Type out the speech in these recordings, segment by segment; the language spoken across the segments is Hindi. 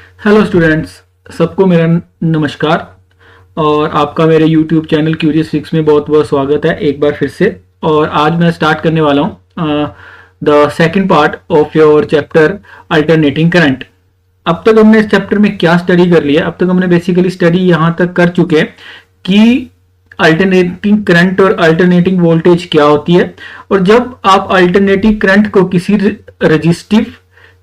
हेलो स्टूडेंट्स, सबको मेरा नमस्कार। और आपका मेरे यूट्यूब चैनल क्यूरियस फिजिक्स में बहुत बहुत स्वागत है एक बार फिर से। और आज मैं स्टार्ट करने वाला हूँ the second part of your chapter alternating current. अब तक हमने इस चैप्टर में क्या स्टडी कर लिया? अब तक हमने बेसिकली स्टडी यहाँ तक कर चुके हैं कि अल्टरनेटिंग करंट और अल्टरनेटिंग वोल्टेज क्या होती है। और जब आप अल्टरनेटिंग करंट को किसी रजिस्टिव,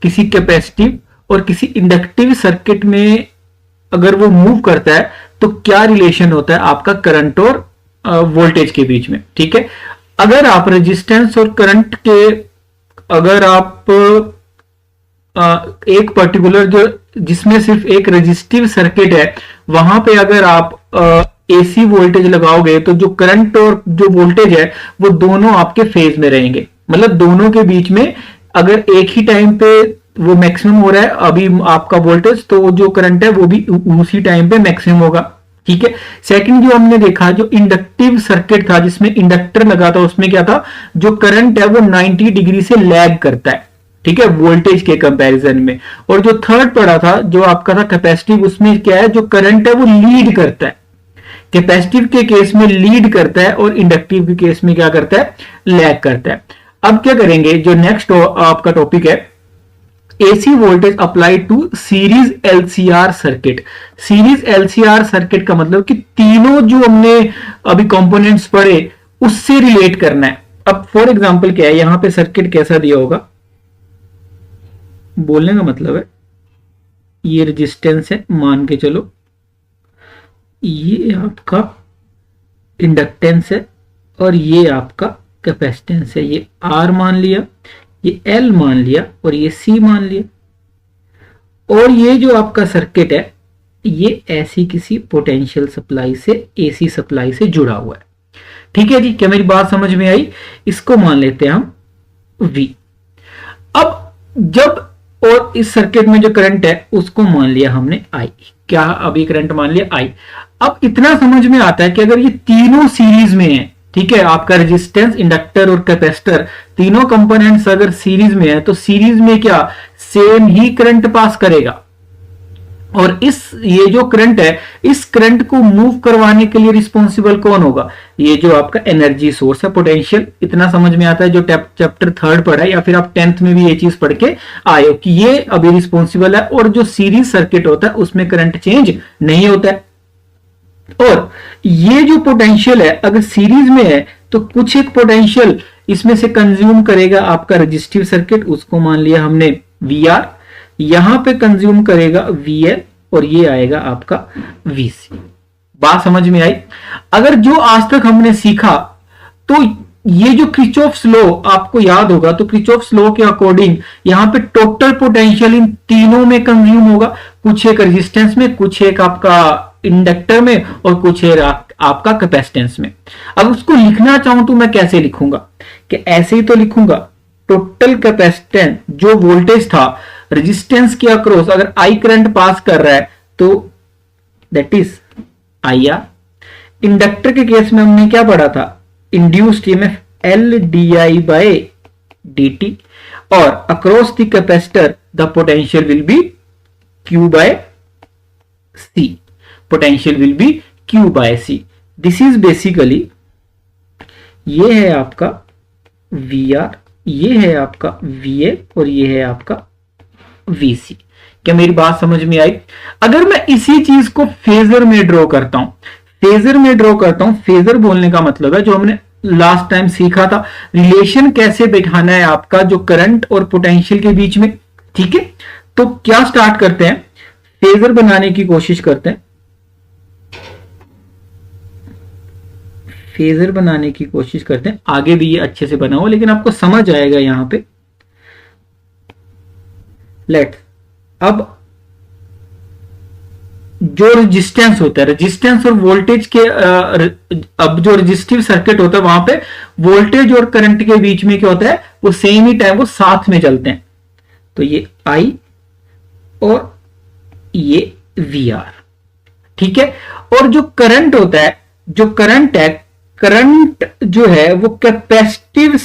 किसी कैपेसिटिव और किसी इंडक्टिव सर्किट में अगर वो मूव करता है तो क्या रिलेशन होता है आपका करंट और वोल्टेज के बीच में। ठीक है, अगर आप रेजिस्टेंस और करंट के अगर आप एक पर्टिकुलर जो जिसमें सिर्फ एक रेजिस्टिव सर्किट है वहां पे अगर आप एसी वोल्टेज लगाओगे तो जो करंट और जो वोल्टेज है वो दोनों आपके फेज में रहेंगे। मतलब दोनों के बीच में अगर एक ही टाइम पे वो मैक्सिमम हो रहा है अभी आपका वोल्टेज, तो जो करंट है वो भी उसी टाइम पे मैक्सिमम होगा। ठीक है, सेकंड जो हमने देखा जो इंडक्टिव सर्किट था जिसमें इंडक्टर लगा था, उसमें क्या था, जो करंट है वो 90 डिग्री से लैग करता है, ठीक है, वोल्टेज के कंपैरिजन में। और जो थर्ड पड़ा था जो आपका था कैपेसिटिव, उसमें क्या है, जो करंट है वो लीड करता है। कैपेसिटिव के केस में लीड करता है और इंडक्टिव के केस में क्या करता है, लैग करता है। अब क्या करेंगे, जो नेक्स्ट आपका टॉपिक है AC voltage applied to series LCR circuit. Series LCR circuit का मतलब कि तीनों जो हमने अभी कंपोनेंट्स पढ़े उससे रिलेट करना है। अब फॉर एग्जांपल क्या है, यहां पे सर्किट कैसा दिया होगा, बोलने का मतलब है ये रेजिस्टेंस है, मान के चलो ये आपका इंडक्टेंस है और ये आपका कैपेसिटेंस है। ये आर मान लिया, ये एल मान लिया और ये सी मान लिया। और ये जो आपका सर्किट है ये ऐसी किसी पोटेंशियल सप्लाई से, एसी सप्लाई से जुड़ा हुआ है। ठीक है जी, क्या मेरी बात समझ में आई? इसको मान लेते हैं हम V। अब जब और इस सर्किट में जो करंट है उसको मान लिया हमने I। क्या अभी करंट मान लिया I। अब इतना समझ में आता है कि अगर ये तीनों सीरीज में है, ठीक है, आपका रेजिस्टेंस, इंडक्टर और कैपेसिटर तीनों कंपोनेंट्स अगर सीरीज में है तो सीरीज में क्या सेम ही करंट पास करेगा। और ये जो करंट है, इस करंट को मूव करवाने के लिए रिस्पॉन्सिबल कौन होगा, ये जो आपका एनर्जी सोर्स है, पोटेंशियल। इतना समझ में आता है जो चैप्टर थर्ड पढ़ा है या फिर आप 10th में भी ये चीज पढ़ के आए हो कि ये अभी रिस्पॉन्सिबल है। और जो सीरीज सर्किट होता है उसमें करंट चेंज नहीं होता है। और ये जो पोटेंशियल है अगर सीरीज में है तो कुछ एक पोटेंशियल इसमें से कंज्यूम करेगा आपका रेजिस्टिव सर्किट, उसको मान लिया हमने VR। यहां पे कंज्यूम करेगा VL और ये आएगा आपका VC। बात समझ में आई? अगर जो आज तक हमने सीखा तो ये जो क्रिचॉफ्स लॉ आपको याद होगा, तो क्रिचॉफ्स लॉ के अकॉर्डिंग यहां पे टोटल पोटेंशियल इन तीनों में कंज्यूम होगा, कुछ एक रेजिस्टेंस में, कुछ एक आपका इंडक्टर में और कुछ एक आपका कैपेसिटेंस में। अब उसको लिखना चाहूं तो मैं कैसे लिखूंगा, कि ऐसे ही तो लिखूंगा, टोटल कैपेसिटेंस जो वोल्टेज था रेजिस्टेंस के अक्रॉस अगर आई करंट पास कर रहा है तो दैट इज IR। इंडक्टर के केस में हमने क्या पढ़ा था, इंड्यूस्ड ईएमएफ LdI/dt। और across the capacitor the potential will be Q/C। Potential will be Q/C। This is basically, ये है आपका VR, ये है आपका VL और ये है आपका VC। क्या मेरी बात समझ में आई? अगर मैं इसी चीज को फेजर में ड्रॉ करता हूं, फेजर में ड्रॉ करता हूं, फेजर बोलने का मतलब है जो हमने लास्ट टाइम सीखा था, रिलेशन कैसे बैठाना है आपका जो करंट और पोटेंशियल के बीच में। ठीक है, तो क्या स्टार्ट करते हैं, फेजर बनाने की कोशिश करते हैं। फेजर बनाने की कोशिश करते हैं, आगे भी ये अच्छे से बना हो लेकिन आपको समझ आएगा यहां पे। लेट अब जो रेजिस्टेंस होता है, रेजिस्टेंस और वोल्टेज के अब जो रेजिस्टिव सर्किट होता है वहां पे वोल्टेज और करंट के बीच में क्या होता है, वो सेम ही टाइम वो साथ में चलते हैं। तो ये I और ये VR। ठीक है, और जो करंट होता है, जो करंट है, करंट जो है वो कैपेसिटिव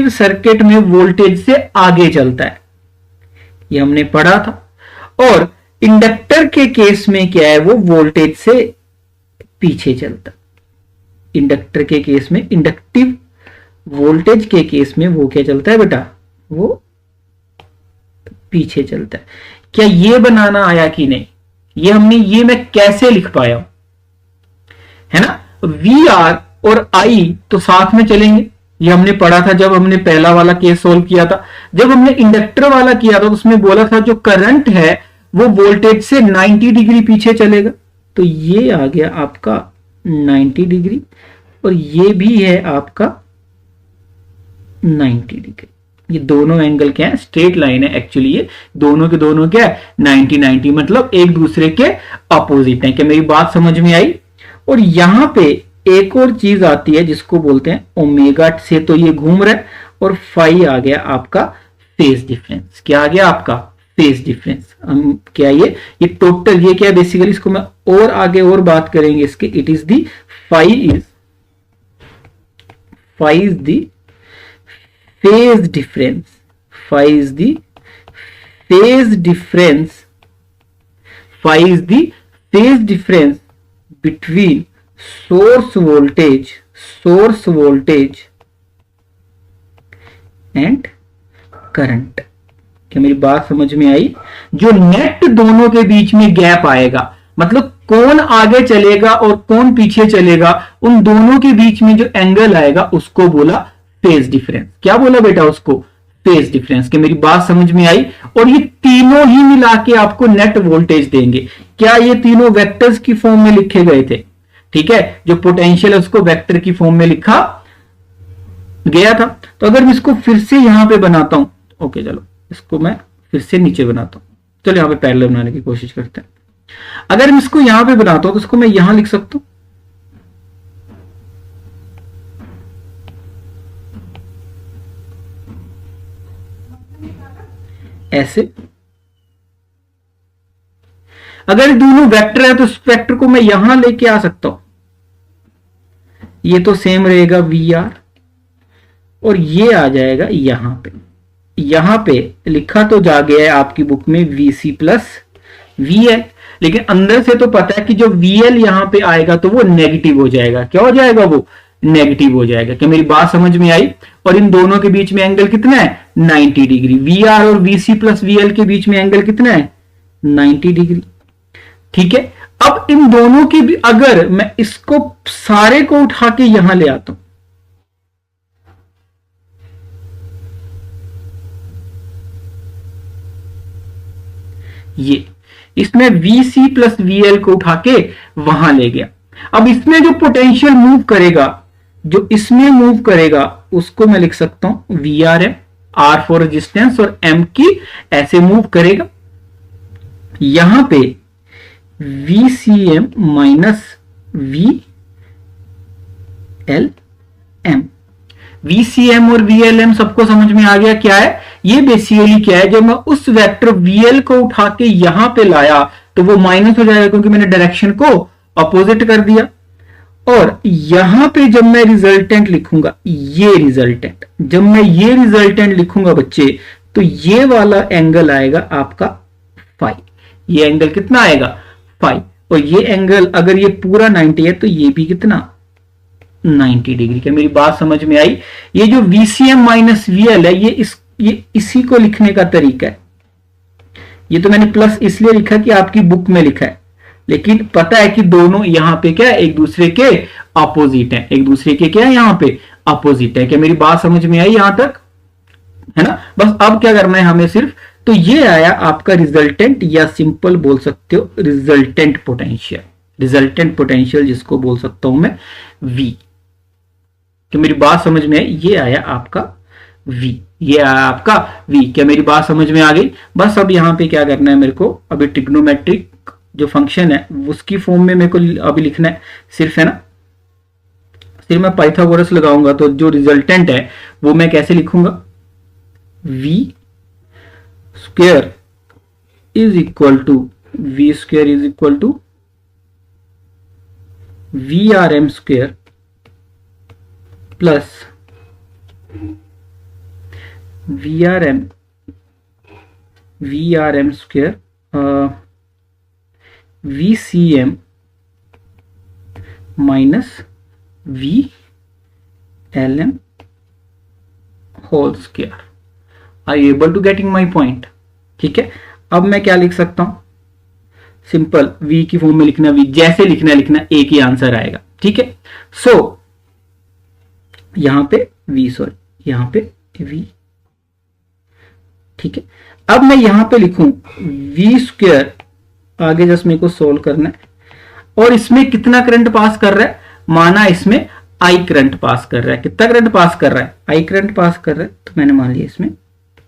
सर्किट में वोल्टेज से आगे चलता है। ये हमने पढ़ा था। और इंडक्टर के केस में क्या है, वो वोल्टेज से पीछे चलता। इंडक्टर के केस में, इंडक्टिव वोल्टेज के केस में वो क्या चलता है बेटा, वो पीछे चलता है। क्या ये बनाना आया कि नहीं, ये मैं कैसे लिख पाया हूं, है ना। वी आर और आई तो साथ में चलेंगे, ये हमने पढ़ा था जब हमने पहला वाला केस सोल्व किया था। जब हमने इंडक्टर वाला किया था तो उसमें बोला था जो करंट है वो वोल्टेज से 90 डिग्री पीछे चलेगा। तो ये आ गया आपका 90 डिग्री और ये भी है आपका 90 डिग्री। ये दोनों एंगल क्या है, स्ट्रेट लाइन है एक्चुअली। ये दोनों के दोनों क्या है, 90 90, मतलब एक दूसरे के अपोजिट है। क्या मेरी बात समझ में आई। और यहां पे एक और चीज आती है जिसको बोलते हैं ओमेगा से, तो ये घूम रहा है। और फाई आ गया आपका फेज डिफरेंस। क्या आ गया आपका फेज डिफरेंस। हम क्या ये टोटल, ये क्या है बेसिकली, इसको मैं और आगे और बात करेंगे इसके। It is the phi is the phase difference. Phi is the phase difference. Phi is the phase difference between source voltage and current. क्या मेरी बात समझ में आई। जो नेट दोनों के बीच में गैप आएगा, मतलब कौन आगे चलेगा और कौन पीछे चलेगा, उन दोनों के बीच में जो एंगल आएगा उसको बोला फेज डिफरेंस। क्या बोला बेटा उसको, फेज डिफरेंस। कि मेरी बात समझ में आई। और ये तीनों ही मिला के आपको नेट वोल्टेज देंगे। क्या ये तीनों वेक्टर्स की फॉर्म में लिखे गए थे, ठीक है। जो पोटेंशियल है उसको वेक्टर की फॉर्म में लिखा गया था। तो अगर मैं इसको फिर से यहां पे बनाता हूं, ओके चलो इसको मैं फिर से नीचे बनाता हूं। चलो यहां पे पैरेलल बनाने की कोशिश करते हैं। अगर मैं इसको यहां पे बनाता हूं तो इसको मैं यहां लिख सकता हूं, ऐसे। अगर दोनों वेक्टर है तो इस वेक्टर को मैं यहां लेके आ सकता हूं, ये तो सेम रहेगा वी आर, और ये आ जाएगा यहां पे। यहां पे लिखा तो जा गया है आपकी बुक में V C plus V L, लेकिन अंदर से तो पता है कि जो वी एल यहां पे आएगा तो वो नेगेटिव हो जाएगा। क्या हो जाएगा, वो नेगेटिव हो जाएगा। क्या मेरी बात समझ में आई। और इन दोनों के बीच में एंगल कितना है, 90 डिग्री। वी आर और V C plus V L के बीच में एंगल कितना है, 90 डिग्री, ठीक है। अब इन दोनों के भी, अगर मैं इसको सारे को उठा के यहां ले आता हूं, ये इसमें V C plus V L को उठा के वहां ले गया। अब इसमें जो पोटेंशियल मूव करेगा, जो इसमें मूव करेगा, उसको मैं लिख सकता हूं V R M, R for resistance और एम की ऐसे मूव करेगा। यहां पे V C M minus V L M, VCM और VLM सबको समझ में आ गया क्या है। ये बेसिकली क्या है, जब मैं उस वेक्टर VL को उठा के यहां पे लाया तो वो माइनस हो जाएगा क्योंकि मैंने डायरेक्शन को अपोजिट कर दिया। और यहां पे जब मैं रिजल्टेंट लिखूंगा, ये रिजल्टेंट, जब मैं ये रिजल्टेंट लिखूंगा बच्चे, तो ये वाला एंगल आएगा आपका फाई। ये एंगल कितना आएगा, फाई। और ये एंगल अगर ये पूरा 90 है तो ये भी कितना, 90 डिग्री। क्या मेरी बात समझ में आई। ये जो VCM माइनस VL है, ये इसी को लिखने का तरीका है। ये तो मैंने प्लस इसलिए लिखा कि आपकी बुक में लिखा है, लेकिन पता है कि दोनों यहां पे क्या है, एक दूसरे के अपोजिट है। एक दूसरे के क्या है, यहां पे अपोजिट है। क्या मेरी बात समझ में आई यहां तक, है ना। बस अब क्या करना है हमें सिर्फ, तो ये आया आपका रिजल्टेंट, या सिंपल बोल सकते हो रिजल्टेंट पोटेंशियल। रिजल्टेंट पोटेंशियल जिसको बोल सकता हूं मैं V। क्या मेरी बात समझ में आई, ये आया आपका V, ये आया आपका V। क्या मेरी बात समझ में आ गई। बस अब यहां पे क्या करना है मेरे को, अभी ट्रिग्नोमेट्रिक जो फंक्शन है उसकी फॉर्म में मेरे को अभी लिखना है सिर्फ, है ना। सिर्फ मैं पाइथागोरस लगाऊंगा तो जो रिजल्टेंट है वो मैं कैसे लिखूंगा, V square is equal to V square is equal to VRM square plus VRM VRM square VCM minus VLM whole square. Are you able to getting my point? ठीक है, अब मैं क्या लिख सकता हूं, सिंपल V की फॉर्म में लिखना, V जैसे लिखना एक ही आंसर आएगा. ठीक है, सो यहां पे V, सॉरी यहां पे V. ठीक है, अब मैं यहां पे लिखूं V स्क्वायर, आगे जस्ट मेरे को सोल्व करना है, और इसमें कितना करंट पास कर रहा है, माना इसमें I करंट पास कर रहा है. कितना करंट पास कर रहा है, I करंट पास कर रहा है, तो मैंने मान लिया इसमें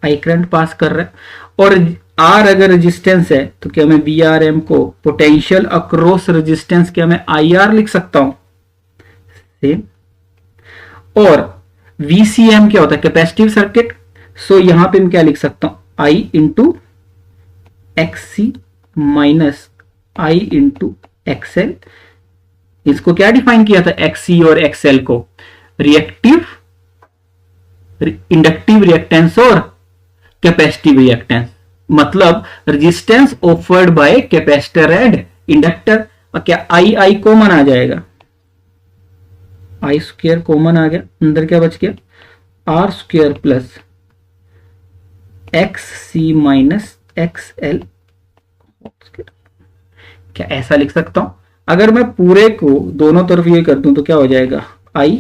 I करंट पास कर रहा है. और R अगर रेजिस्टेंस है तो क्या मैं VRM को पोटेंशियल अक्रॉस रेजिस्टेंस क्या मैं IR लिख सकता हूं, सेम. और VCM क्या होता है, कैपेसिटिव सर्किट. सो यहां पे मैं क्या लिख सकता हूं, I into XC minus I into XL. इसको क्या डिफाइन किया था, XC और XL को, रिएक्टिव, इंडक्टिव रिएक्टेंस और कैपेसिटिव रिएक्टेंस. मतलब resistance offered bye capacitor and inductor. और क्या I कॉमन आ जाएगा, I स्क्वायर कॉमन आ गया, अंदर क्या बच गया, R square plus XC minus XL. क्या ऐसा लिख सकता हूं. अगर मैं पूरे को दोनों तरफ ये कर दूं तो क्या हो जाएगा, I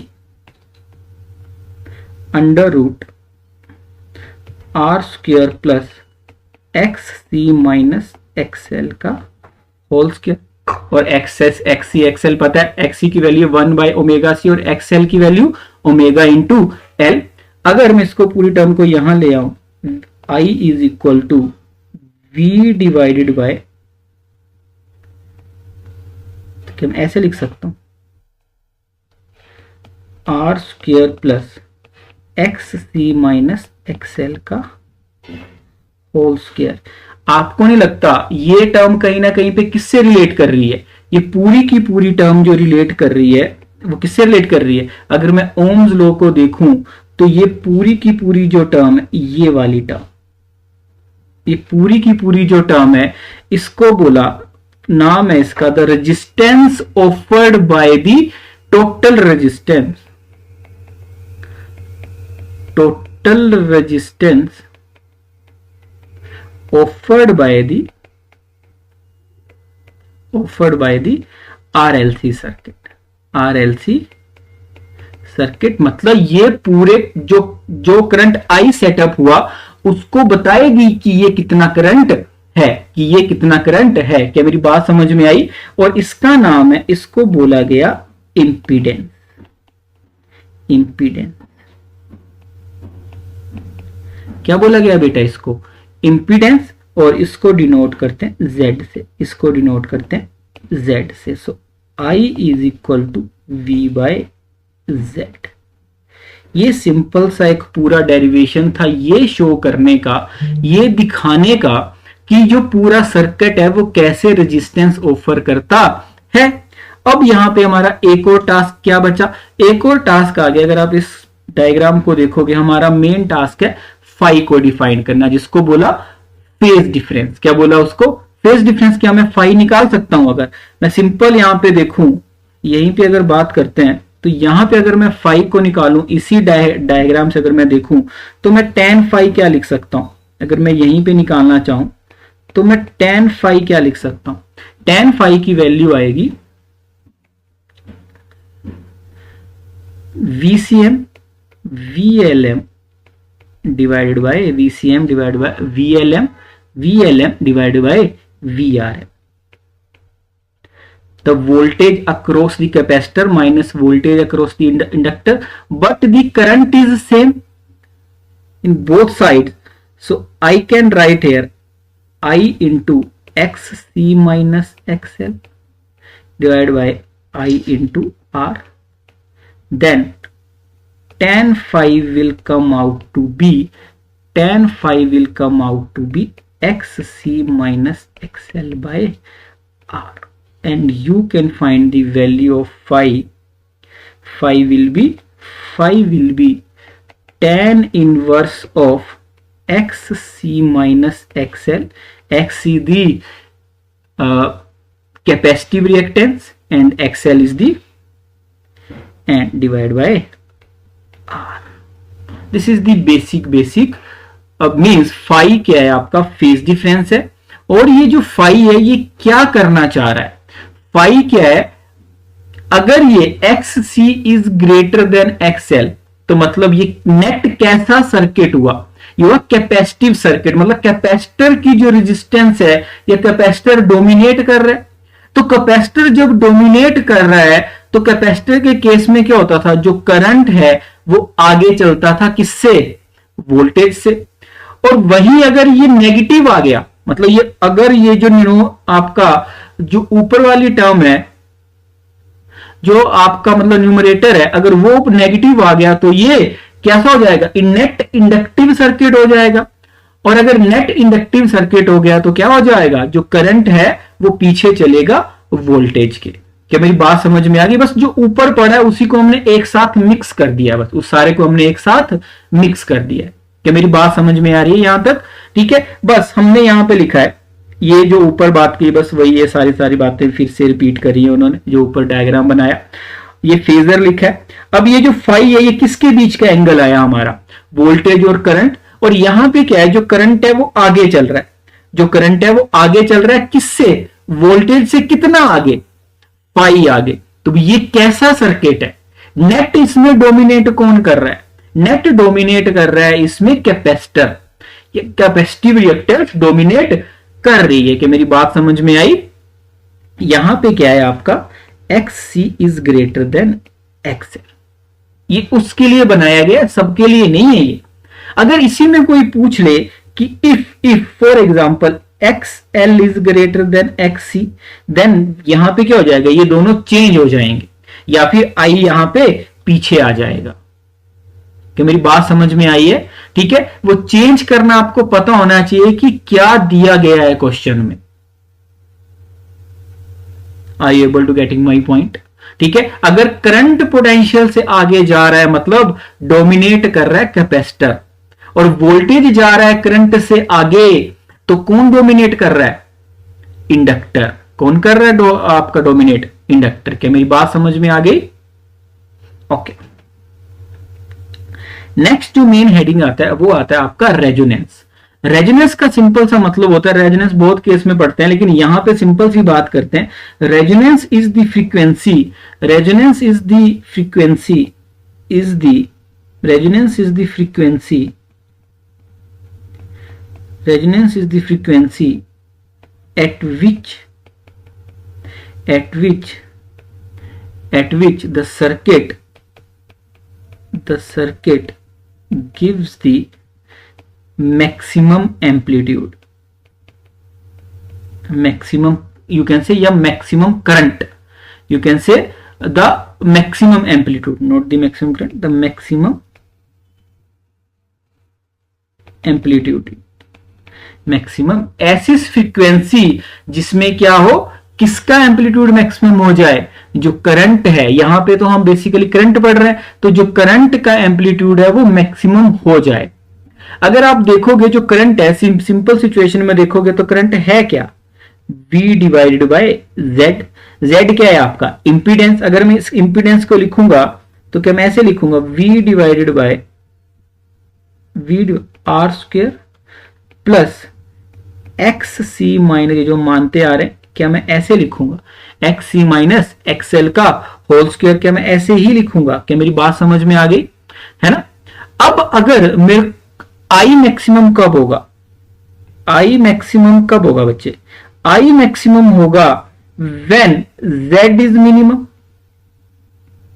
under root R square plus XC minus XL का होल स्क्वायर. और XC XL पता है, XC की वैल्यू 1 बाय ओमेगा C और XL की वैल्यू ओमेगा इंटू L. अगर मैं इसको पूरी टर्म को यहां ले आऊं, I is equal to V divided by, तो मैं ऐसे लिख सकता हूं, R square plus XC minus XL का होल स्क्वायर. आपको नहीं लगता ये टर्म कहीं ना कहीं पे किससे रिलेट कर रही है, ये पूरी की पूरी टर्म जो रिलेट कर रही है वो किससे रिलेट कर रही है. अगर मैं ओम्स लॉ को देखूं तो ये पूरी की पूरी जो टर्म है, ये वाली टर्म, ये पूरी की पूरी जो टर्म है, इसको बोला, नाम है इसका the resistance offered by the total resistance. Total resistance offered by the RLC circuit. मतलब ये पूरे जो करंट I सेटअप हुआ उसको बताएगी कि ये कितना करंट है, कि ये कितना करंट है. क्या मेरी बात समझ में आई. और इसका नाम है, इसको बोला गया इंपीडेंस. क्या बोला गया बेटा, इसको इंपीडेंस. और इसको डिनोट करते हैं Z से, इसको डिनोट करते हैं Z से. So I is equal to V by Z. ये सिंपल सा एक पूरा डेरिवेशन था, ये शो करने का, ये दिखाने का कि जो पूरा सर्किट है वो कैसे रेजिस्टेंस ऑफर करता है. अब यहां पे हमारा एक और टास्क क्या बचा, एक और टास्क आ गया. अगर आप इस डायग्राम को देखोगे, हमारा मेन टास्क है फाई को डिफाइन करना, जिसको बोला फेज डिफरेंस. क्या बोला उसको, फेज डिफरेंस. क्या मैं फाई निकाल सकता हूं. अगर मैं सिंपल यहां पे देखूं, यहीं पे अगर बात करते हैं तो यहां पे अगर मैं फाई को निकालूं, इसी डायग्राम से अगर मैं देखूं तो मैं tan फाई क्या लिख सकता हूं. अगर मैं यहीं पे निकालना चाहूं तो मैं tan फाई क्या लिख सकता हूं. tan फाई की वैल्यू आएगी VCM VLM divided by VCM divided by VLM divided by VRM. The voltage across the capacitor minus voltage across the inductor, but the current is same in both sides. So I can write here I into XC minus XL divided by I into R. Then tan phi will come out to be XC minus XL by R. And you can find the value of phi. Phi will be tan inverse of XC minus XL. X is the capacitive reactance and XL is the, and divided by R. This is the basic means phi क्या है आपका, फेज डिफरेंस है। और ये जो फाई है ये क्या करना चाह रहा है, फाई क्या है, अगर ये XC is greater then XL तो मतलब ये नेट कैसा सर्किट हुआ, ये हुआ कैपेसिटिव सर्किट, मतलब कैपेसिटर की जो रेजिस्टेंस है ये कैपेसिटर डोमिनेट कर रहा है। तो कैपेसिटर जब डोमिनेट कर रहा है तो कैपेसिटर के केस में क्या होता था, जो करंट है वो आगे चलता था किससे, वोल्टेज से। और वही अगर ये नेगेटिव आ गया, मतलब ये अगर ये जो आपका जो ऊपर वाली टर्म है, जो आपका मतलब न्यूमरेटर है, अगर वो नेगेटिव आ गया तो ये कैसा हो जाएगा, नेट इंडक्टिव सर्किट हो जाएगा। और अगर नेट इंडक्टिव सर्किट हो गया तो क्या हो जाएगा, जो करंट है वो पीछे चलेगा वोल्टेज के। क्या मेरी बात समझ में आ गई? बस जो ऊपर पड़ा है उसी को हमने एक साथ मिक्स कर दिया, बस उस सारे को हमने एक साथ मिक्स कर दिया। क्या मेरी बात समझ में आ रही है यहां तक? ठीक है, बस हमने यहां पे लिखा है ये जो ऊपर बात की, बस वही ये सारी बातें फिर से रिपीट करी है उन्होंने, जो ऊपर डायग्राम बनाया, ये फेजर लिखा है। अब ये जो फाई है ये किसके बीच का एंगल आया हमारा, वोल्टेज और करंट। और यहां पे क्या है, जो करंट है वो आगे चल रहा है, जो करंट है वो आगे चल रहा है किससे, वोल्टेज से कितना आगे, फाई आगे। तो ये कैसा सर्किट है, नेट इसमें डोमिनेट कौन कर रहा है, नेट डोमिनेट कर रहा है इसमें कैपेसिटर, ये कैपेसिटिव रिएक्टेंस डोमिनेट कर रही है। कि मेरी बात समझ में आई? यहां पे क्या है आपका, XC is greater then XL, ये उसके लिए बनाया गया, सबके लिए नहीं है ये। अगर इसी में कोई पूछ ले कि if for example XL is greater than XC, then यहां पे क्या हो जाएगा, ये दोनों चेंज हो जाएंगे, या फिर I यहां पे पीछे आ जाएगा। कि मेरी बात समझ में आई है? ठीक है, वो चेंज करना आपको पता होना चाहिए कि क्या दिया गया है क्वेश्चन में। Are you able to getting my point? ठीक है, अगर करंट पोटेंशियल से आगे जा रहा है मतलब डोमिनेट कर रहा है कैपेसिटर, और वोल्टेज जा रहा है करंट से आगे, तो कौन डोमिनेट कर रहा है, इंडक्टर। कौन कर रहा है आपका डोमिनेट, इंडक्टर। क्या मेरी बात समझ में आ गई? ओके, नेक्स्ट जो मेन हेडिंग आता है वो आता है आपका रेजोनेंस। रेजोनेंस का सिंपल सा मतलब होता है, रेजोनेंस बहुत केस में पढ़ते हैं लेकिन यहां पे सिंपल सी बात करते हैं। Resonance is the frequency, resonance is the frequency, is the resonance is the frequency, resonance is the frequency at which the circuit gives the maximum amplitude, maximum you can say, yeah, maximum current, you can say the maximum amplitude, not the maximum current, the maximum amplitude, maximum ऐसी फ्रीक्वेंसी जिसमें क्या हो, किसका एम्पलीट्यूड मैक्सिमम हो जाए, जो करंट है। यहां पे तो हम बेसिकली करंट पढ़ रहे हैं, तो जो करंट का एम्पलीट्यूड है वो मैक्सिमम हो जाए। अगर आप देखोगे जो करंट है, सिंपल सिचुएशन में देखोगे तो करंट है क्या, V divided bye Z। Z क्या है आपका, इंपीडेंस। अगर मैं इस इंपीडेंस को लिखूंगा तो क्या मैं ऐसे लिखूंगा, V divided bye R square plus XC minus, जो मानते आ रहे हैं, क्या मैं ऐसे लिखूंगा, XC माइनस XL का होल स्क्वायर। क्या मैं ऐसे ही लिखूंगा? क्या मेरी बात समझ में आ गई है ना? अब अगर मेरे I मैक्सिमम कब होगा, I मैक्सिमम कब होगा बच्चे, I मैक्सिमम होगा when Z इज मिनिमम,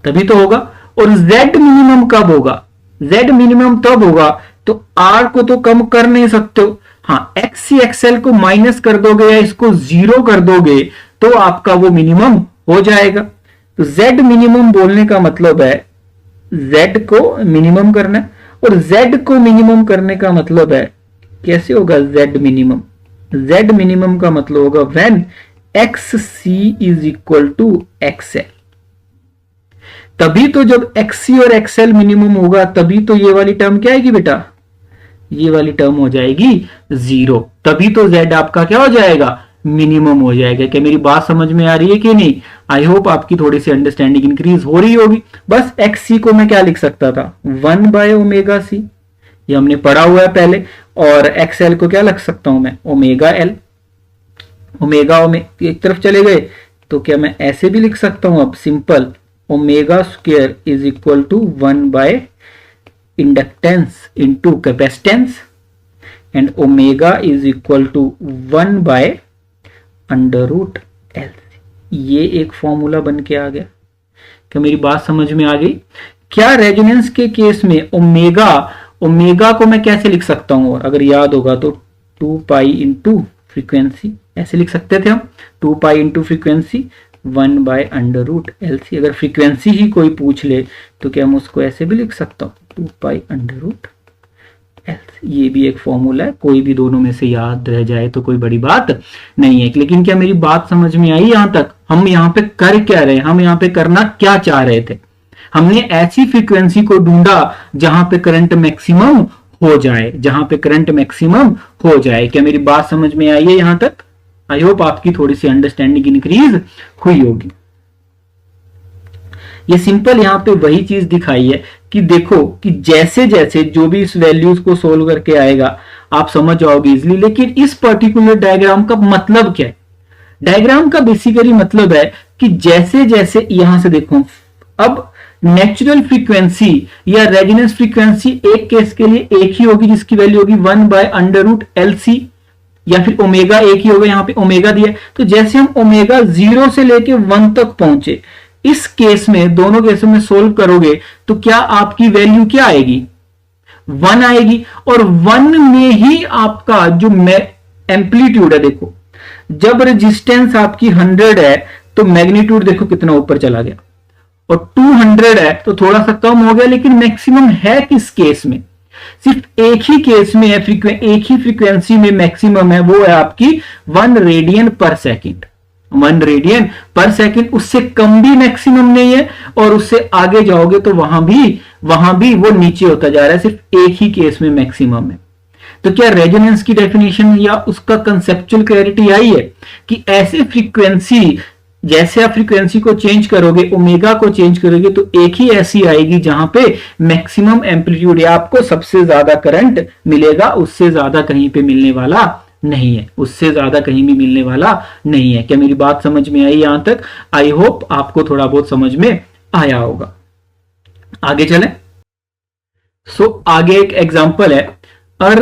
तभी तो होगा। और Z मिनिमम कब होगा, Z मिनिमम तब होगा तो R को तो कम कर नहीं सकते हो, हाँ XC XL को माइनस कर दोगे या इसको जीरो कर दोगे तो आपका वो मिनिमम हो जाएगा। तो Z मिनिमम बोलने का मतलब है Z को मिनिमम करना है, और Z को मिनिमम करने का मतलब है, कैसे होगा Z मिनिमम, Z मिनिमम का मतलब होगा when XC is equal to XL। तभी तो जब XC और XL मिनिमम होगा तभी तो ये वाली टर्म क्या आएगी बेटा, ये वाली टर्म हो जाएगी 0, तभी तो z आपका क्या हो जाएगा, मिनिमम हो जाएगा। क्या मेरी बात समझ में आ रही है कि नहीं? आई होप आपकी थोड़ी सी अंडरस्टैंडिंग इंक्रीज हो रही होगी। बस एक्स सी को मैं क्या लिख सकता था, 1/ω_c, ये हमने पढ़ा हुआ है पहले। और एक्स एल को क्या लिख सकता हूं मैं, ओमेगा एल। ओमेगा एक तरफ चले गए तो क्या मैं ऐसे भी लिख सकता हूं अब, simple omega square is equal to 1 inductance into capacitance and omega is equal to 1/√L। ये एक फॉर्मूला बन के आ गया। क्या मेरी बात समझ में आ गई? क्या रेजोनेंस के केस में ओमेगा को मैं कैसे लिख सकता हूं, और अगर याद होगा तो 2π इंटू फ्रीक्वेंसी ऐसे लिख सकते थे हम, 2π इंटू फ्रीक्वेंसी 1/√LC। अगर फ्रीक्वेंसी ही कोई पूछ ले तो क्या हम उसको ऐसे भी लिख सकता हूं, 2π√LC। ये भी एक फॉर्मूला है, कोई भी दोनों में से याद रह जाए तो कोई बड़ी बात नहीं है। लेकिन क्या मेरी बात समझ में आई? यहां तक हम यहाँ पे कर क्या रहे, हम यहाँ पे करना क्या चाह रहे थे? हमने ऐसी फ्रीक्वेंसी को ढूंढा जहां पे करंट मैक्सिमम हो जाए, जहां पे करंट मैक्सिमम हो जाए। क्या मेरी बात समझ में आई है यहां तक? आई होप आपकी थोड़ी सी अंडरस्टैंडिंग इंक्रीज हुई होगी। ये सिंपल यहां पे वही चीज दिखाई है कि देखो कि जैसे जैसे जो भी इस वैल्यूज को सोल्व करके आएगा आप समझ जाओगे इजिली। लेकिन इस पर्टिकुलर डायग्राम का मतलब क्या है? डायग्राम का बेसिकली मतलब है कि जैसे जैसे यहां से देखो, अब नेचुरल फ्रीक्वेंसी या रेजोनेंस फ्रीक्वेंसी एक केस के लिए एक ही होगी जिसकी वैल्यू होगी 1/√LC, या फिर ओमेगा एक ही होगा, यहां पे ओमेगा दिया। तो जैसे हम ओमेगा 0 से लेके 1 तक पहुंचे, इस केस में दोनों केसों में सोल्व करोगे तो क्या आपकी वैल्यू क्या आएगी, 1 आएगी। और 1 में ही आपका जो एम्पलीट्यूड है, देखो जब रेजिस्टेंस आपकी 100 है तो मैग्नीट्यूड देखो कितना ऊपर चला गया, और 200 है तो थोड़ा सा कम हो गया। लेकिन मैक्सिमम है किस केस में? सिर्फ एक ही केस में है, एक ही फ्रीक्वेंसी में मैक्सिमम है, वो है आपकी 1 रेडियन पर सेकंड। 1 रेडियन पर सेकंड, उससे कम भी मैक्सिमम नहीं है और उससे आगे जाओगे तो वहां भी वो नीचे होता जा रहा है, सिर्फ एक ही केस में मैक्सिमम है। तो क्या रेजोनेंस की डेफिनेशन या उसका कंसेप्चुअल क्लैरिटी आई है कि ऐसे फ्रीक्वेंसी, जैसे आप फ्रीक्वेंसी को चेंज करोगे, ओमेगा को चेंज करोगे, तो एक ही ऐसी आएगी जहां पे मैक्सिमम एम्पलीट्यूड या आपको सबसे ज्यादा करंट मिलेगा, उससे ज्यादा कहीं पे मिलने वाला नहीं है, उससे ज्यादा कहीं भी मिलने वाला नहीं है। क्या मेरी बात समझ में आई यहां तक? आई होप आपको थोड़ा बहुत समझ में आया होगा। आगे चलें। आगे एक एग्जांपल है, अ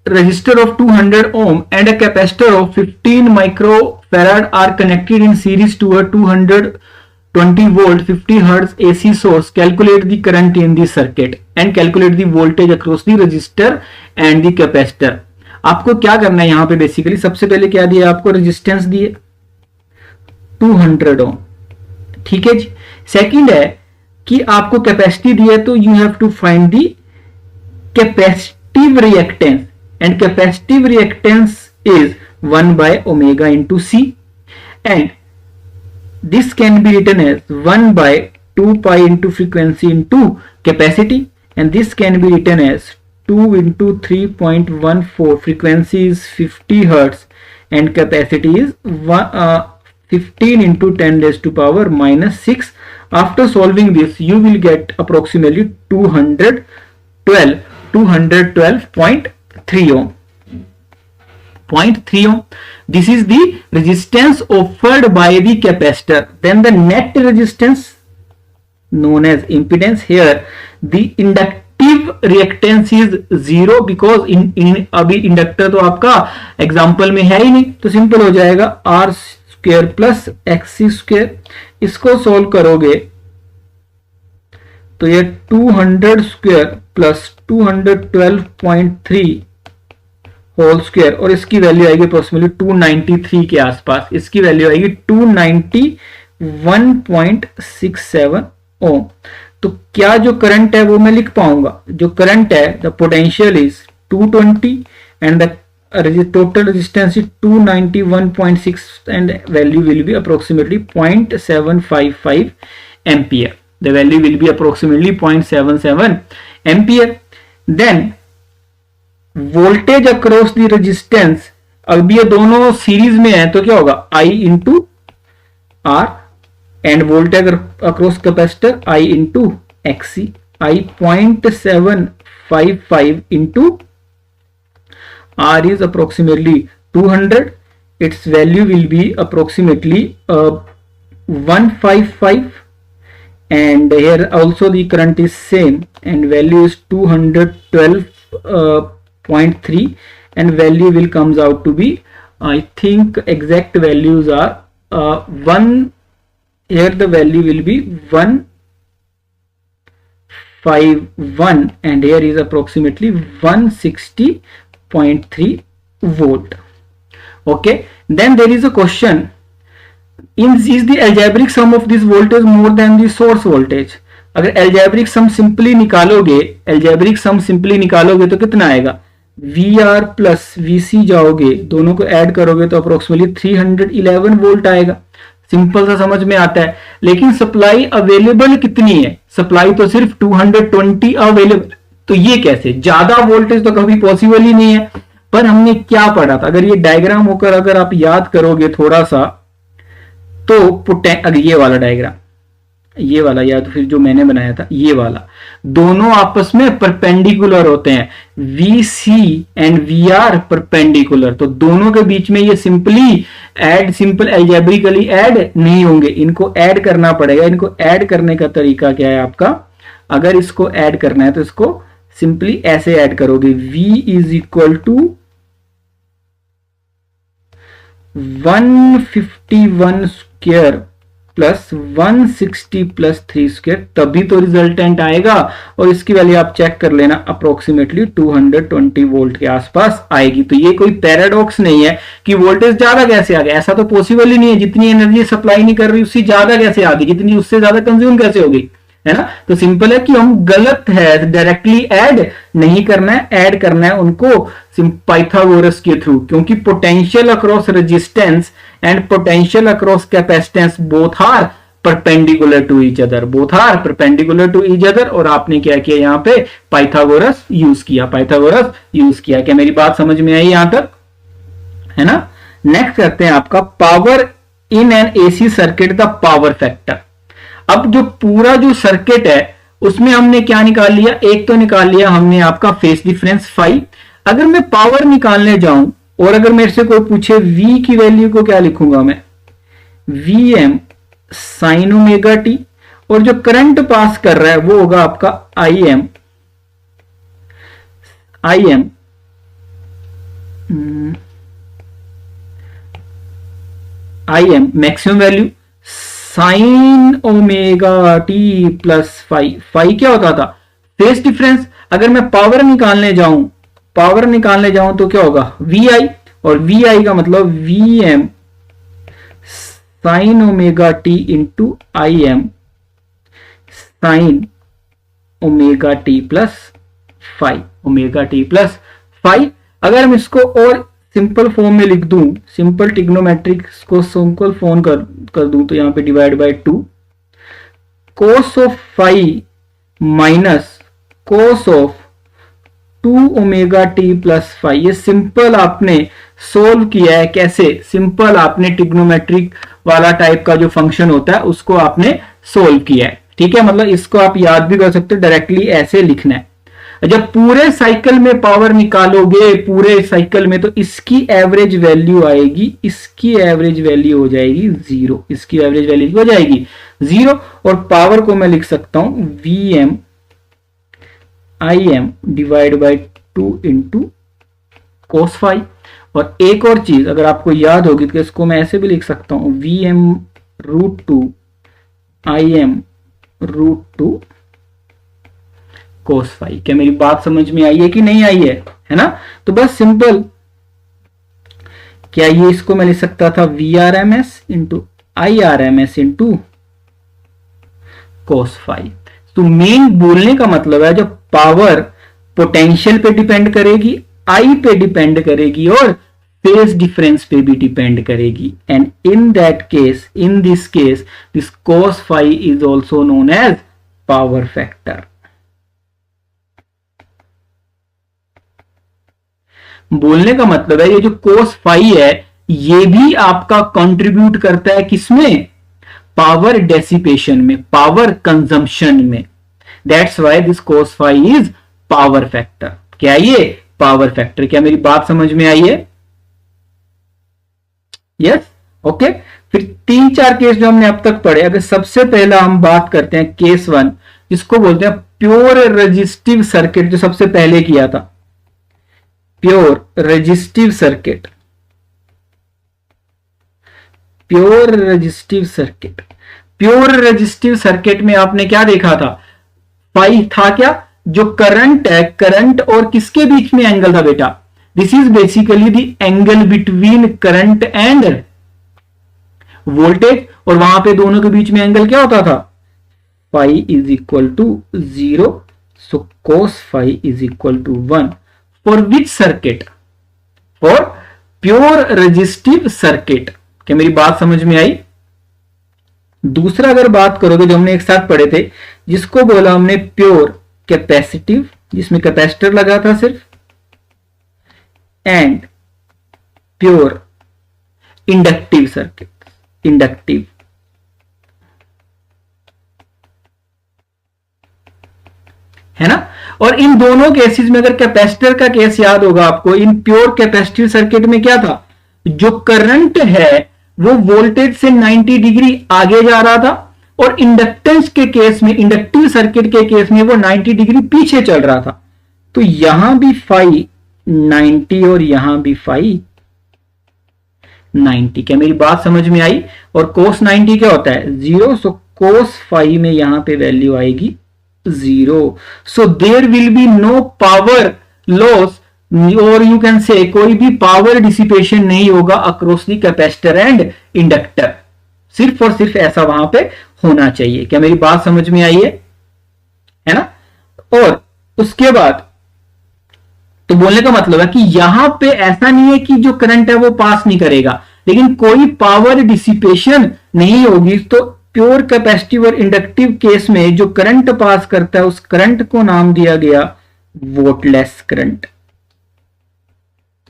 resistor of 200 ohm and a capacitor of 15 microfarad are connected in series to a 220 volt 50 hertz AC source. Calculate the current in the circuit and calculate the voltage across the resistor and the capacitor. आपको क्या करना है यहां पे? बेसिकली सबसे पहले क्या दिया आपको? रेजिस्टेंस दिए 200 ओम, ठीक है जी। सेकंड है कि आपको कैपेसिटी दी है, तो you have to find the capacitive reactance, and capacitive reactance is 1/omega into C, and this can be written as 1/2π into frequency into capacity, and this can be written as 2 into 3.14, frequency is 50 hertz and capacity is 15 into 10 raised to power minus 6. After solving this you will get approximately 212.3 ohm. 0.3 ohm. This is the resistance offered by the capacitor. Then the net resistance known as impedance. Here the inductive reactance is 0 because अभी इंडक्टर तो आपका एग्जाम्पल में है ही नहीं, तो सिंपल हो जाएगा R square plus XC square. इसको सोल्व करोगे तो ये 200 स्क्वायर प्लस 212.3 होल स्क्वायर, और इसकी वैल्यू आएगी अप्रोक्सीमेटली 293 के आसपास। इसकी वैल्यू आएगी 291.67 ओम। तो क्या जो करंट है वो मैं लिख पाऊंगा? जो करंट है, the potential is 220 and the total resistance is 291.6 and value will be approximately 0.755 ampere. The value will be approximately 0.77 ampere. Then voltage across the resistance, अब ये दोनों सीरीज में है तो क्या होगा, I into R, and voltage across capacitor I into XC, I 0.755 into R is approximately 200. Its value will be approximately 155, and here also the current is same, and value is 212.3, and value will comes out to be, I think exact values are 1, here the value will be 151, and here is approximately 160.3 volt. Okay, then there is a question, is the algebraic sum of this voltage more than the source voltage? अगर algebraic sum simply निकालोगे तो कितना आएगा, VR प्लस VC जाओगे, दोनों को ऐड करोगे तो अप्रोक्सीमेटली 311 वोल्ट आएगा। सिंपल सा समझ में आता है, लेकिन सप्लाई अवेलेबल कितनी है, सप्लाई तो सिर्फ 220 अवेलेबल, तो ये कैसे, ज्यादा वोल्टेज तो कभी पॉसिबल ही नहीं है। पर हमने क्या पढ़ा था, अगर ये डायग्राम होकर अगर आप याद करोगे थोड़ा सा, तो अगर ये वाला डायग्राम, ये वाला, या तो फिर जो मैंने बनाया था ये वाला, दोनों आपस में परपेंडिकुलर होते हैं, VC एंड VR परपेंडिकुलर, तो दोनों के बीच में ये सिंपल एल्जेब्रिकली ऐड नहीं होंगे, इनको ऐड करना पड़ेगा। इनको ऐड करने का तरीका क्या है आपका, अगर इसको ऐड करना है तो इसको सिंपली ऐसे ऐड करोगे, V is equal to 151 square plus 160 plus 3 square, तभी तो रिजल्टेंट आएगा। और इसकी वैल्यू आप चेक कर लेना, अप्रोक्सीमेटली 220 वोल्ट के आसपास आएगी। तो ये कोई पैराडॉक्स नहीं है कि वोल्टेज ज्यादा कैसे आ गया, ऐसा तो पॉसिबल ही नहीं है। जितनी एनर्जी सप्लाई नहीं कर रही उससे ज्यादा कैसे आ गई, जितनी उससे ज्यादा कंज्यूम कैसे हो गई, है ना। तो सिंपल है कि हम गलत है, डायरेक्टली ऐड नहीं करना है, ऐड करना है उनको पाइथागोरस के थ्रू, क्योंकि potential across resistance and potential across capacitance both are perpendicular to each other, और आपने क्या किया, यहाँ पे पाइथागोरस यूज किया, क्या मेरी बात समझ में आई यहां तक, है ना। नेक्स्ट करते हैं आपका power in an AC circuit, the power factor. अब जो पूरा जो सर्किट है उसमें हमने क्या निकाल लिया, एक तो निकाल लिया हमने आपका फेस डिफरेंस फाई। अगर मैं पावर निकालने जाऊं और अगर मेरे से कोई पूछे V की वैल्यू को क्या लिखूंगा मैं, VM साइन ओमेगा टी, और जो करंट पास कर रहा है वो होगा आपका IM maximum value sine omega T plus phi क्या होता था, फेस डिफरेंस। अगर मैं पावर निकालने जाऊं तो क्या होगा, VI, और VI का मतलब VM sine omega T into IM sine omega T plus phi, अगर हम इसको और सिंपल फॉर्म में लिख दूं, सिंपल ट्रिग्नोमेट्रिक्स को सिंपल फॉर्म कर दूं, तो यहां पे divide by 2 cos of phi minus cos of 2 omega T plus phi. ये सिंपल आपने सोल्व किया है, कैसे, सिंपल आपने ट्रिग्नोमेट्रिक वाला टाइप का जो फंक्शन होता है उसको आपने सोल्व किया है, ठीक है। मतलब इसको आप याद भी कर सकते हो, डायरेक्टली ऐसे लिखना है। जब पूरे साइकिल में पावर निकालोगे, पूरे साइकिल में, तो इसकी एवरेज वैल्यू आएगी, इसकी एवरेज वैल्यू हो जाएगी 0, इसकी एवरेज वैल्यू हो जाएगी 0, और पावर को मैं लिख सकता हूं VM IM divide by 2 into cos phi. और एक और चीज अगर आपको याद होगी तो इसको मैं ऐसे भी लिख सकता हूं, VM root 2 IM root 2 cos phi. क्या मेरी बात समझ में आई है कि नहीं आई है ना। तो बस सिंपल, क्या ये इसको मैं लिख सकता था VRMS into IRMS into cos phi. तो मेन बोलने का मतलब है जब पावर पोटेंशियल पे डिपेंड करेगी, I पे डिपेंड करेगी, और फेज डिफरेंस पे भी डिपेंड करेगी, and in that case, in this case, this cos phi is also known as power factor. बोलने का मतलब है ये जो cos फाई है ये भी आपका कंट्रीब्यूट करता है किसमें, पावर डेसिपेशन में, पावर कंजम्पशन में। That's why this cos phi is power factor. क्या ये पावर फैक्टर? क्या मेरी बात समझ में आई है? Yes, okay. फिर 3-4 केस जो हमने अब तक पढ़े, अगर सबसे पहला हम बात करते हैं केस 1, जिसको बोलते हैं प्योर रेजिस्टिव सर्किट, जो सबसे पहले किया था, pure resistive circuit, pure resistive circuit. Pure resistive circuit में आपने क्या देखा था, फाई था क्या, जो करंट है, करंट और किसके बीच में एंगल था बेटा, this is basically the angle between current end voltage, और वहां पे दोनों के बीच में एंगल क्या होता था, phi is equal to 0, so cos phi is equal to 1 for which circuit, for pure resistive circuit. क्या मेरी बात समझ में आई? दूसरा अगर बात करोगे जो हमने एक साथ पढ़े थे, जिसको बोला हमने प्योर कैपेसिटिव, जिसमें कैपेसिटर लगा था सिर्फ, and pure inductive circuit, inductive. है ना? और इन दोनों केसेस में अगर कैपेसिटर का केस याद होगा आपको, इन प्योर कैपेसिटिव सर्किट में क्या था, जो करंट है वो वोल्टेज से 90 डिग्री आगे जा रहा था, और इंडक्टेंस के केस में, इंडक्टिव सर्किट के केस में वो 90 डिग्री पीछे चल रहा था। तो यहां भी फाई 90 और यहां भी फाई 90। क्या मेरी बात समझ में आई? और कोस 90 क्या होता है, 0, सो कोस फाई में यहां पे वैल्यू आएगी 0, so there will be no power loss, और यू कैन से कोई भी पावर डिसिपेशन नहीं होगा across the capacitor and inductor. सिर्फ और सिर्फ ऐसा वहां पे होना चाहिए। क्या मेरी बात समझ में आई है ना? और उसके बाद तो बोलने का मतलब है कि यहां पे ऐसा नहीं है कि जो करंट है वो पास नहीं करेगा, लेकिन कोई पावर डिसिपेशन नहीं होगी। तो प्योर कैपेसिटिव और इंडक्टिव केस में जो करंट पास करता है उस करंट को नाम दिया गया wattless current,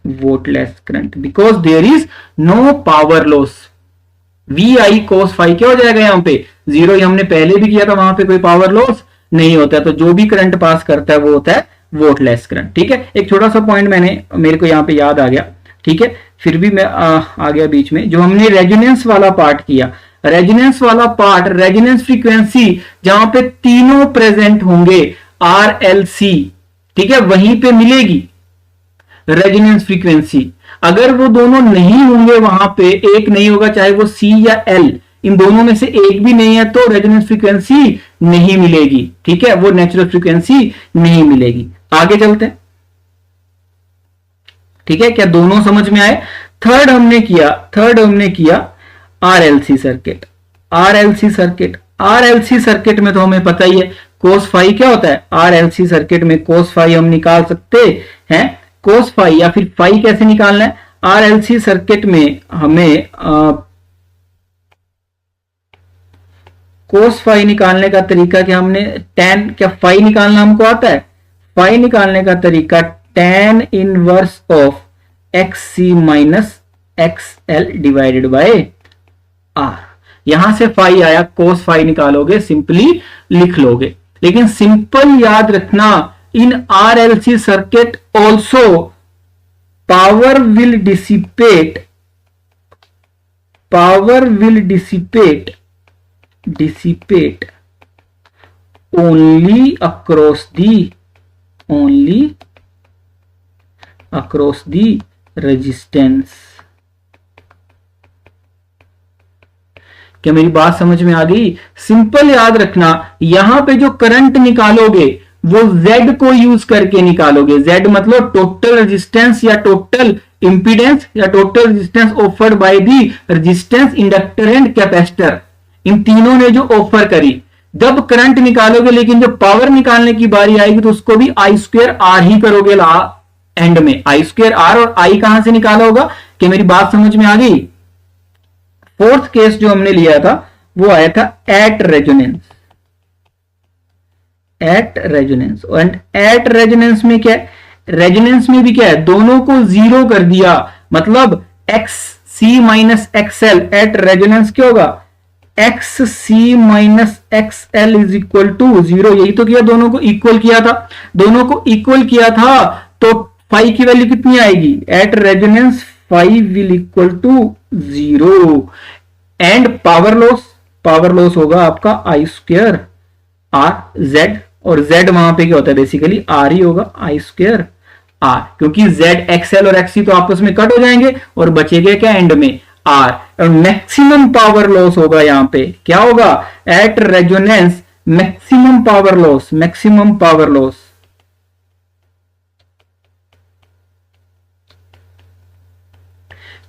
wattless current, because there is no power loss. V I cos phi क्या हो जाएगा यहां पे 0, हमने पहले भी किया था, वहां पे कोई पावर लॉस नहीं होता। तो जो भी करंट पास करता है वो होता है वोटलेस करंट। ठीक है, एक छोटा सा पॉइंट मेरे को यहां पे याद आ गया। ठीक है, फिर भी मैं आ गया बीच में, जो हमने रेजोनेंस वाला पार्ट किया, रेजोनेंस वाला पार्ट, रेजोनेंस फ्रीक्वेंसी जहां पे तीनों प्रेजेंट होंगे RLC, ठीक है, वहीं पे मिलेगी रेजोनेंस फ्रीक्वेंसी। अगर वो दोनों नहीं होंगे, वहां पे एक नहीं होगा, चाहे वो C या L, इन दोनों में से एक भी नहीं है, तो रेजोनेंस फ्रीक्वेंसी नहीं मिलेगी। ठीक है, वो नेचुरल फ्रीक्वेंसी नहीं मिलेगी। आगे चलते हैं। ठीक है, क्या दोनों समझ में आए? थर्ड हमने किया RLC circuit. RLC circuit, RLC circuit में तो हमें पता ही है कोस फाई क्या होता है। RLC सर्किट में कोस फाई हम निकाल सकते हैं, कोस फाई या फिर फाई कैसे निकालना है। RLC सर्किट में हमें कोस फाई निकालने का तरीका क्या, हमने tan, क्या फाई निकालना हमको आता है? फाई निकालने का तरीका tan inverse of XC minus XL divided by R। यहां से फाई आया, कोस फाई निकालोगे, सिंपली लिख लोगे। लेकिन सिंपल याद रखना, इन RLC circuit also power will dissipate only across the resistance। क्या मेरी बात समझ में आ गई? सिंपल याद रखना, यहां पे जो करंट निकालोगे वो Z को यूज करके निकालोगे। Z मतलब टोटल रेजिस्टेंस या टोटल इंपीडेंस या total resistance offered by the resistance, inductor and capacitor. इन तीनों ने जो ऑफर करी, जब करंट निकालोगे, लेकिन जब पावर निकालने की बारी आएगी तो उसको भी I2R ही करोगे एंड में। I2R और I कहां से निकाला होगा? कि मेरी बात समझ में आ गई? फोर्थ केस जो हमने लिया था वो आया था एट रेजोनेंस। एट रेजोनेंस में क्या है? रेजोनेंस में भी क्या है, दोनों को जीरो कर दिया, मतलब X C minus XL at resonance क्या होगा, X C minus X L is equal to zero. यही तो किया, दोनों को इक्वल किया था, दोनों को इक्वल किया था, तो फाई की वैल्यू कितनी आएगी, at resonance phi will equal to zero. And power loss होगा आपका आई स्क्वायर आर जेड, और जेड वहां पे क्या होता है, बेसिकली आर ही होगा, आई स्क्वायर आर, क्योंकि जेड एक्सएल और एक्ससी तो आपस में कट हो जाएंगे और बचेगा क्या एंड में, आर। और मैक्सिमम पावर लॉस होगा यहां पे, क्या होगा, at resonance maximum power loss, maximum power loss.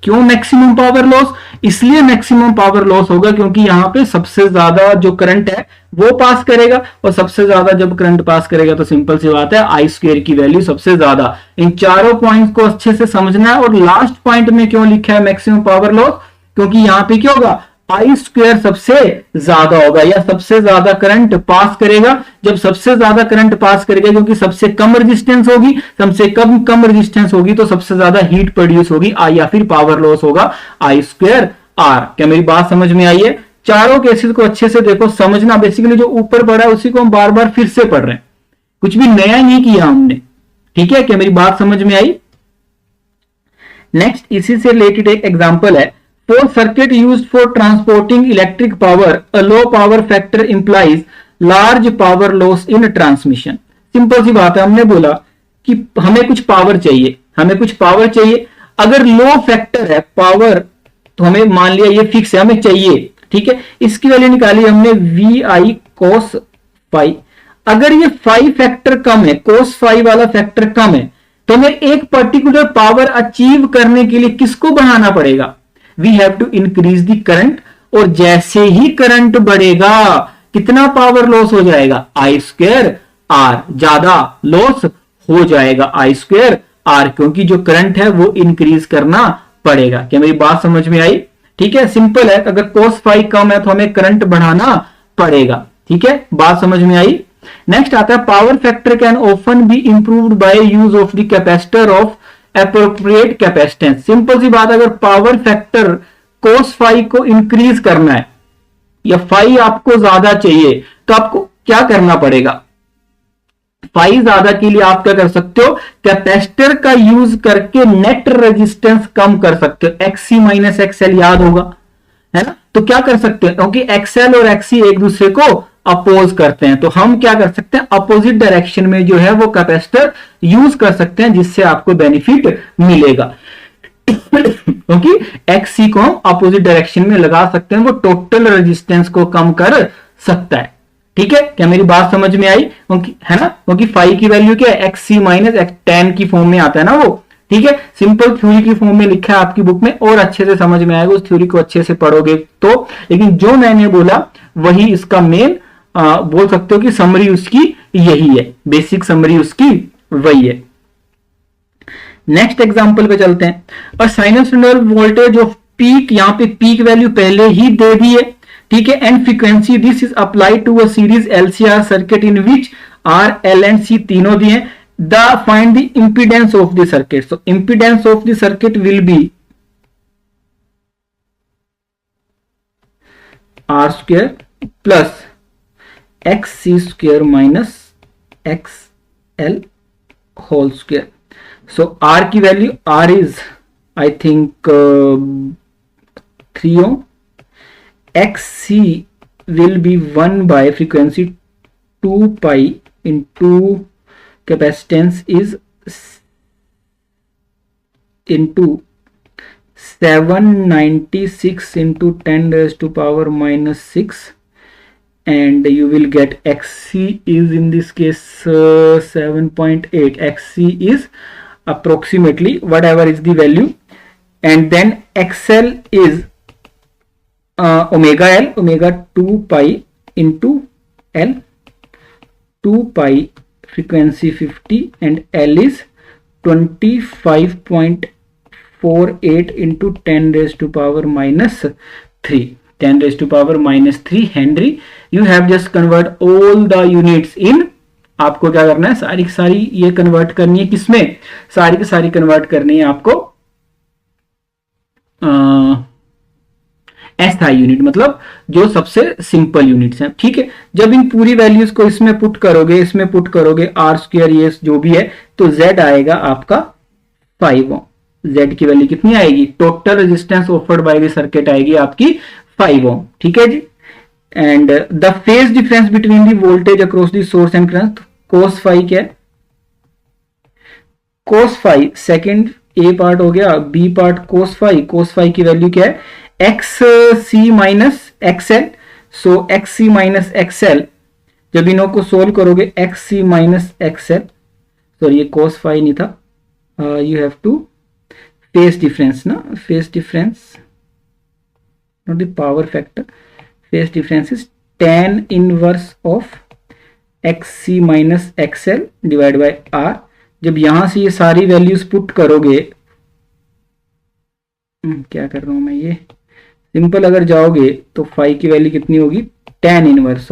क्यों मैक्सिमम पावर लॉस, इसलिए मैक्सिमम पावर लॉस होगा क्योंकि यहां पे सबसे ज्यादा जो करंट है वो पास करेगा, और सबसे ज्यादा जब करंट पास करेगा तो सिंपल सी बात है आई स्क्वायर की वैल्यू सबसे ज्यादा। इन चारों पॉइंट्स को अच्छे से समझना है। और लास्ट पॉइंट में क्यों लिखा है मैक्सिमम पावर लॉस, क्योंकि यहां पे क्या होगा, आई स्क्वायर सबसे ज्यादा होगा, या सबसे ज्यादा करंट पास करेगा। जब सबसे ज्यादा करंट पास करेगा, क्योंकि सबसे कम रेजिस्टेंस होगी, सबसे कम रेजिस्टेंस होगी, तो सबसे ज्यादा हीट प्रोड्यूस होगी, या फिर पावर लॉस होगा आई स्क्वायर आर। क्या मेरी बात समझ में आई है? चारों केसेस को अच्छे से देखो, समझना। बेसिकली जो ऊपर पढ़ा है उसी को हम बार बार फिर से पढ़ रहे हैं, कुछ भी नया नहीं किया हमने, ठीक है? क्या मेरी बात समझ में आई? नेक्स्ट इसी से रिलेटेड एक एग्जांपल है, for circuit used for transporting electric power, a low power factor implies large power loss in transmission। Simple सी बात है, हमने बोला कि हमें कुछ पावर चाहिए, हमें कुछ पावर चाहिए। अगर लो फैक्टर है पावर, तो हमें मान लिया ये फिक्स है, हमें चाहिए, ठीक है? इसकी वैल्यू निकाली हमने वी आई कोस फाई। अगर ये फाई फैक्टर कम है, कोस फाई वाला फैक्टर कम है, तो हमें एक पर्टिकुलर पावर अचीव करने के लिए किसको बढ़ाना पड़ेगा, we have to increase the current. और जैसे ही करंट बढ़ेगा कितना पावर लॉस हो जाएगा, आई स्क्वायर आर, ज्यादा लॉस हो जाएगा आई स्क्वायर आर, क्योंकि जो करंट है वो इंक्रीज करना पड़ेगा। क्या मेरी बात समझ में आई? ठीक है, सिंपल है। अगर कोस फाई कम है तो हमें करंट बढ़ाना पड़ेगा, ठीक है? बात समझ में आई? नेक्स्ट आता है, power factor can often be improved by use of the capacitor of appropriate capacitance. Simple सी बात, अगर पावर फैक्टर कोस फाई को इंक्रीज करना है या फाई आपको ज्यादा चाहिए, तो आपको क्या करना पड़ेगा, फाई ज्यादा के लिए आप क्या कर सकते हो, कैपेसिटर का यूज करके नेट रेजिस्टेंस कम कर सकते हो। एक्सी माइनस एक्सएल याद होगा, है ना? तो क्या कर सकते हैं, क्योंकि एक्सएल और एक्सी एक दूसरे को अपोज करते हैं, तो हम क्या कर सकते हैं, अपोजिट डायरेक्शन में जो है वो कैपेसिटर यूज कर सकते हैं, जिससे आपको बेनिफिट मिलेगा। क्योंकि एक्सी को हम अपोजिट डायरेक्शन में लगा सकते हैं, वो टोटल रेजिस्टेंस को कम कर सकता है, ठीक है? क्या मेरी बात समझ में आई? क्योंकि है ना, क्योंकि फाई की वैल्यू क्या है, एक्सी माइनस टेन की फॉर्म में आता है ना वो, ठीक है? सिंपल थ्योरी की फॉर्म में लिखा है आपकी बुक में, और अच्छे से समझ में आएगा उस थ्योरी को अच्छे से पढ़ोगे तो। लेकिन जो मैंने बोला वही इसका मेन बोल सकते हो कि समरी उसकी यही है, बेसिक समरी उसकी वही है। नेक्स्ट एग्जांपल पे चलते हैं। और साइनसॉइडल वोल्टेज ऑफ पीक, यहां पे पीक वैल्यू पहले ही दे दी है, ठीक है? And frequency this is applied to a series LCR circuit in which R L and C तीनों दिए। The find the impedance of the circuit. So impedance of the circuit will be R square plus X C square minus X L whole square. So R की value, R is I think 3 ohm, X C will be 1 by frequency 2 pi into capacitance is into 796 into 10 raised to power minus 6, and you will get xc is in this case 7.8. xc is approximately whatever is the value, and then xl is omega l, omega 2 pi into l, 2 pi frequency 50, and l is 25.48 into 10 raised to power minus 3, 10 raised to power minus 3 Henry. You have just convert all the units in आपको क्या करना है, सारी की सारी ये कन्वर्ट करनी है किसमें, सारी की सारी कन्वर्ट करनी है आपको एसआई यूनिट, मतलब जो सबसे सिंपल यूनिट्स हैं। ठीक है, जब इन पूरी वैल्यूज को इसमें पुट करोगे, इसमें पुट करोगे आर स्क्वायर ये जो भी है, तो जेड आएगा आपका 5 ओम। जेड की वैल्यू कितनी आएगी, total resistance offered by the circuit आएगी आपकी 5 ओम। ठीक है जी। And the phase difference between the voltage across the source and current, cos phi क्या है, cos phi second A part हो गया, बी पार्ट कोस फाई की वैल्यू क्या है, X C minus XL. So X C minus XL, जब इनों को सोल्व करोगे X C minus XL, sorry ये कोस फाई नहीं था, you have to phase difference ना, phase difference not the power factor, phase difference is tan inverse of X C minus XL divide by R. जब यहां से ये सारी वैल्यूज पुट करोगे, क्या कर रहा हूं मैं, ये सिंपल अगर जाओगे तो फाई की वैल्यू कितनी होगी, tan inverse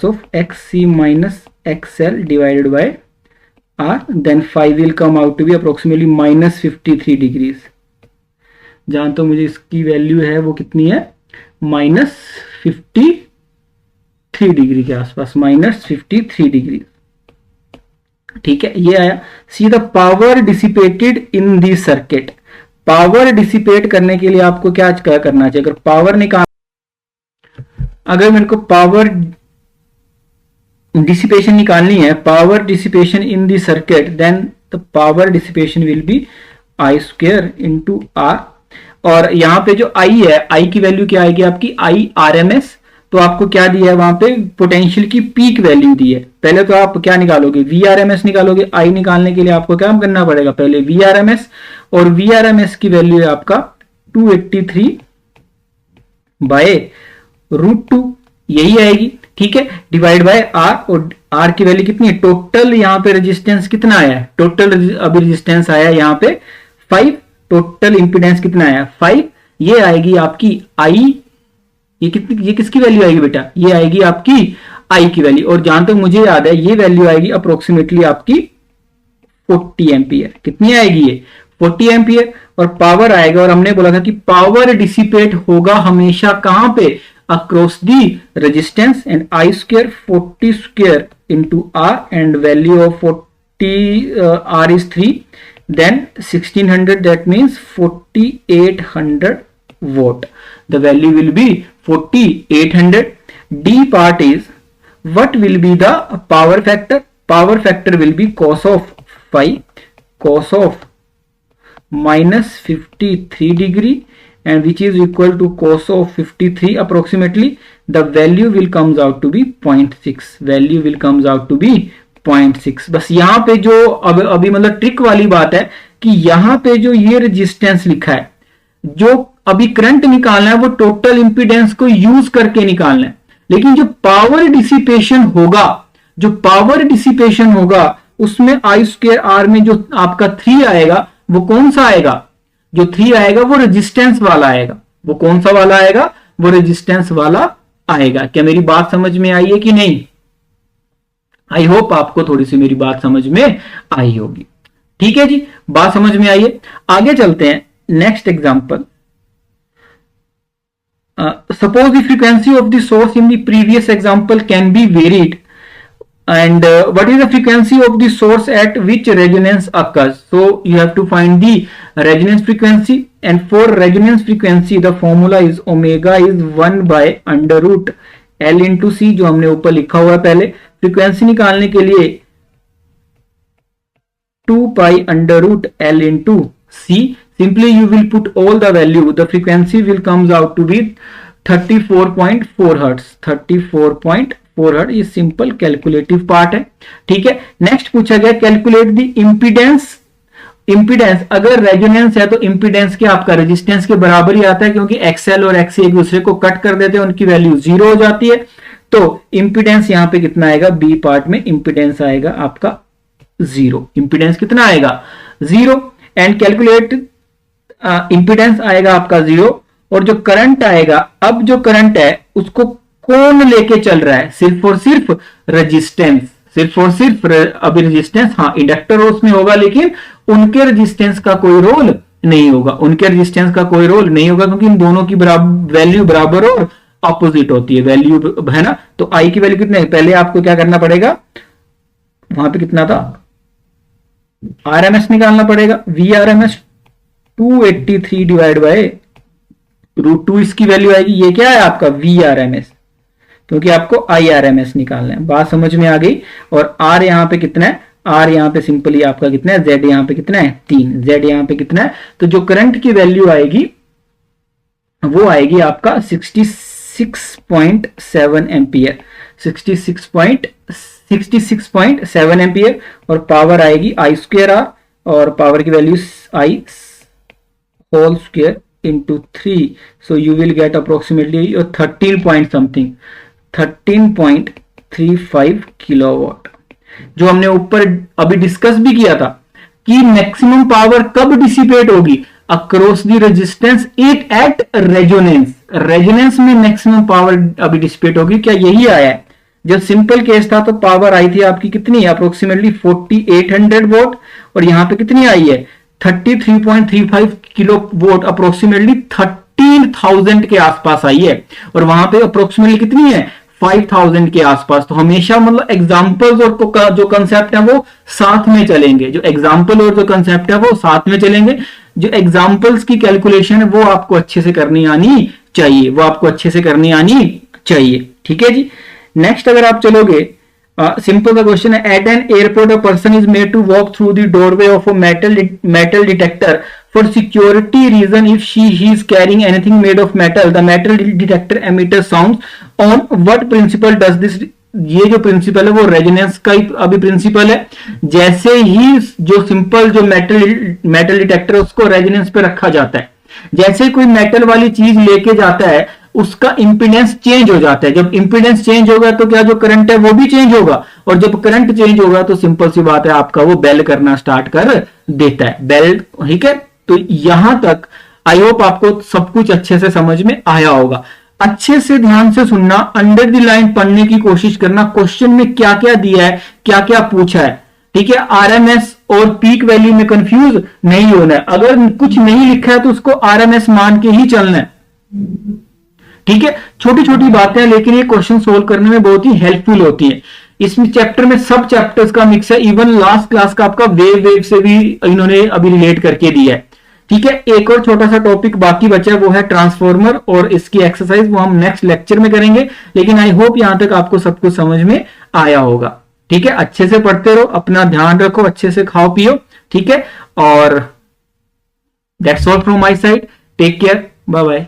of X C minus X L divided by R, then phi will come out to be approximately -53 degrees. जहां तो मुझे इसकी वैल्यू है वो कितनी है, -53 डिग्री के आसपास, -53 डिग्री। ठीक है, ये आया। See the power dissipated in the circuit, power dissipate करने के लिए आपको क्या करना चाहिए, अगर पावर निकाल, अगर मेरे को पावर डिसिपेशन निकालनी है, power dissipation in the circuit, then the power dissipation will be I square into R. और यहां पे जो आई है, आई की वैल्यू क्या आएगी आपकी, आई आर एम एस। तो आपको क्या दिया है वहां पे, पोटेंशियल की पीक वैल्यू दी है। पहले तो आप क्या निकालोगे, वी आर एम एस निकालोगे। आई निकालने के लिए आपको क्या करना पड़ेगा, पहले वी आर एम एस, और वी आर एम एस की वैल्यू है आपका 283 बाय √2, यही आएगी। ठीक है, डिवाइड बाय आर, और आर की वैल्यू कितनी है, टोटल यहाँ पे रेजिस्टेंस कितना आया है, टोटल अभी रेजिस्टेंस आया यहाँ पे 5, टोटल इंपीडेंस कितना आया 5, ये आएगी आपकी आई, ये किसकी वैल्यू आएगी बेटा, ये आएगी आपकी आई की वैल्यू। और जहां तक मुझे याद है ये वैल्यू आएगी अप्रोक्सीमेटली आपकी 40 एम्पियर। कितनी आएगी ये, 40 एम्पियर। और पावर आएगा, और हमने बोला था कि पावर डिसिपेट होगा हमेशा कहां पे, across the resistance, and I square 40 square into R, and value of 40 R is 3, then 1600, that means 4800 watt. The value will be 4800. D part is, what will be the power factor? Power factor will be cos of phi, cos of -53 degree, and which is equal to cos of 53 approximately. The value will comes out to be 0.6. Value will comes out to be 0.6। बस यहाँ पे जो अभी मतलब ट्रिक वाली बात है कि यहाँ पे जो ये रेजिस्टेंस लिखा है, जो अभी करंट निकालना है वो टोटल इंपीडेंस को यूज करके निकालना है, लेकिन जो पावर डिसिपेशन होगा, जो पावर डिसिपेशन होगा उसमें आई स्क्वायर आर में जो आपका 3 आएगा वो कौन सा आएगा, जो 3 आएगा वो रेजिस्टेंस वाला आएगा। वो कौन सा वाला आएगा, वो रेजिस्टेंस वाला आएगा। क्या मेरी बात समझ में आई है कि नहीं? आई होप आपको थोड़ी सी मेरी बात समझ में आई होगी। ठीक है जी, बात समझ में आई है। आगे चलते हैं, next example. Suppose the frequency of the source in the previous example can be varied, and what is the frequency of the source at which resonance occurs? So you have to find the resonance frequency, and for resonance frequency the formula is omega is 1 by under root L into C, जो हमने ऊपर लिखा हुआ है पहले। फ्रीक्वेंसी निकालने के लिए 2 pi under root L into C. Simply you will put all the value, the frequency will comes out to be 34.4 hertz, 34.4 hertz. ये सिंपल कैलकुलेटिव पार्ट है। ठीक है, नेक्स्ट पूछा गया कैलकुलेट द इंपीडेंस। इंपीडेंस अगर रेजोनेंस है तो इंपीडेंस क्या आपका रेजिस्टेंस के बराबर ही आता है, क्योंकि एक्सएल और एक्सी एक दूसरे को कट कर देते हैं, उनकी वैल्यू 0 हो जाती है। तो इंपीडेंस यहां पे कितना आएगा, बी पार्ट में इंपीडेंस आएगा आपका 0। इंपीडेंस कितना आएगा 0, एंड कैलकुलेट इंपीडेंस आएगा आपका 0, और जो करंट आएगा, अब जो करंट है उसको कौन लेके चल रहा है? सिर्फ और सिर्फ रेजिस्टेंस, सिर्फ और सिर्फ अभी रेजिस्टेंस, हाँ इंडक्टर उसमें होगा लेकिन उनके रेजिस्टेंस का कोई रोल नहीं होगा, उनके रेजिस्टेंस का कोई रोल नहीं होगा, क्योंकि इन दोनों की वैल्यू बराबर और ऑपोजिट होती है, वैल्यू है ना। तो आई की वैल्यू कितने है? पहले आपको क्या करना पड़ेगा, वहां पे कितना था, आरएमएस निकालना पड़ेगा, V R M S 283 divide by √2 इसकी वैल्यू आएगी। ये क्या है आपका वी आर एम एस, क्योंकि आपको आई आर एम एस निकालना है। बात समझ में आ गई। और आर यहां पे कितना है, आर यहां पे सिंपली आपका कितना है, जेड यहां पे कितना है 3, जेड यहां पे कितना है। तो जो करंट की वैल्यू आएगी वो आएगी आपका 66.7 एम्पियर, 66.7 एम्पियर। और पावर आएगी आई स्क्वायर आर, और पावर की value I whole square into 3। So you will get approximately 13 point something, 13.35 kilowatt. जो हमने ऊपर अभी डिस्कस भी किया था कि मैक्सिमम पावर कब डिसिपेट होगी, across the resistance it at resonance, resonance में मैक्सिमम पावर अभी डिसिपेट होगी। क्या यही आया है? जब सिंपल केस था तो पावर आई थी आपकी कितनी, अप्रोक्सीमेटली 4800 वोट, और यहां पे कितनी आई है 33.35 किलो वोट, अप्रोक्सीमेटली 13,000 के आसपास आई है। और वहां पे अप्रोक्सीमेटली कितनी है 5,000 के आसपास। तो हमेशा मतलब एग्जाम्पल्स और जो कंसेप्ट है वो साथ में चलेंगे, जो एग्जाम्पल और जो कंसेप्ट है वो साथ में चलेंगे। जो एग्जाम्पल्स की कैलकुलेशन है वो आपको अच्छे से करनी आनी चाहिए, वो आपको अच्छे से करनी आनी चाहिए, ठीक है जी। नेक्स्ट अगर आप चलोगे, सिंपल सा क्वेश्चन है, at an airport a person is made to walk through the doorway of a metal detector for security reason. If he is carrying anything made of metal, the metal detector emitters sounds on what principle does this? ये जो प्रिंसिपल है वो रेजोनेंस का ही अभी प्रिंसिपल है। जैसे ही जो सिंपल जो मेटल डिटेक्टर है उसको रेजोनेंस पे रखा जाता है, जैसे कोई मेटल वाली चीज लेके जाता है उसका इंपीडेंस चेंज हो जाता है। जब इंपीडेंस चेंज होगा तो क्या जो करंट है वो भी चेंज होगा, और जब करंट चेंज होगा तो सिंपल सी बात है आपका वो बेल करना स्टार्ट कर देता है, बेल, ठीक है। तो यहां तक आई होप आपको सब कुछ अच्छे से समझ में आया होगा। अच्छे से ध्यान से सुनना, अंडर द लाइन पढ़ने की कोशिश करना, क्वेश्चन में क्या क्या दिया है, क्या क्या पूछा है, ठीक है। आरएमएस और पीक वैल्यू में कंफ्यूज नहीं होना है। अगर कुछ नहीं लिखा है तो उसको आरएमएस मान के ही चलना है, ठीक है। छोटी छोटी बातें लेकिन ये क्वेश्चन सोल्व करने में बहुत ही हेल्पफुल होती है। इसमें चैप्टर में सब चैप्टर्स का मिक्स है, इवन लास्ट क्लास का आपका वेव से भी इन्होंने अभी रिलेट करके दिया है, ठीक है। एक और छोटा सा टॉपिक बाकी बचा है वो है ट्रांसफॉर्मर, और इसकी एक्सरसाइज वो हम नेक्स्ट लेक्चर में करेंगे। लेकिन आई होप यहां तक आपको सब कुछ समझ में आया होगा, ठीक है। अच्छे से पढ़ते रहो, अपना ध्यान रखो, अच्छे से खाओ पियो, ठीक है। और that's all from my side, take care, bye bye.